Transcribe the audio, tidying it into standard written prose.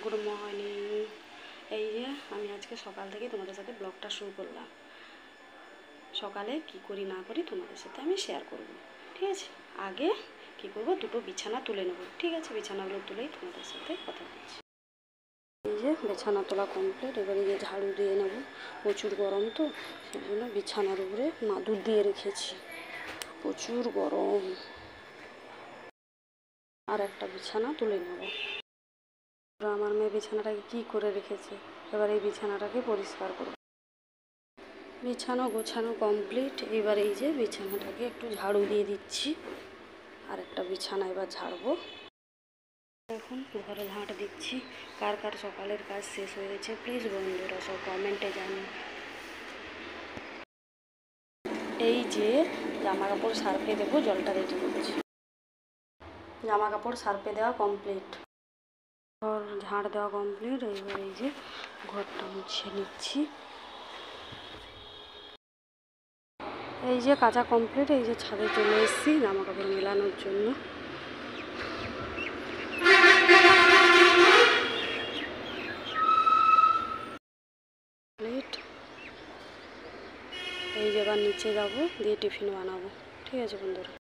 Good morning. এই যে আমি আজকে সকাল থেকে তোমাদের সাথে ব্লগটা শুরু করলাম। সকালে কি করি না করি তোমাদের সাথে আমি শেয়ার করব, ঠিক আছে। আগে কি করব, দুটো বিছানা তুলে নেব, ঠিক আছে। বিছানাগুলো তুলেই তোমাদের সাথে কথা বলছি। এই যে বিছানা তোলা কমপ্লিট। এবার এই যে ঝাড়ু দিয়ে নেব, প্রচুর গরম তো সেই জন্য বিছানার উপরে মাদুর দিয়ে রেখেছি, প্রচুর গরম। আর একটা বিছানা তুলে নেব। আমার মেয়ে বিছানাটাকে কি করে রেখেছে, এবার এই বিছানাটাকে পরিষ্কার করব। বিছানা গোছানো কমপ্লিট। এবার এই যে বিছানাটাকে একটু ঝাড়ু দিয়ে দিচ্ছি, আর একটা বিছানা এবার ঝাড়বো। এখন ঘরে ঝাঁট দিচ্ছি। কার কার সকালের কাজ শেষ হয়ে গেছে প্লিজ বন্ধুরা সব কমেন্টে জানি। এই যে জামা কাপড় সার্ফে দেবো, জলটা রেডি করছি। জামা কাপড় সার্ফে দেওয়া কমপ্লিট, ঘর ঝাড় দেওয়া কমপ্লিট। এইবার এই যে ঘরটা মুছে নিচ্ছি। এই যে কাঁচা কমপ্লিট। এই যে ছাদে চলে এসেছি জামা কাপড় মেলানোর জন্য। এই যে এবার নিচে যাবো, দিয়ে টিফিন বানাবো, ঠিক আছে বন্ধুরা।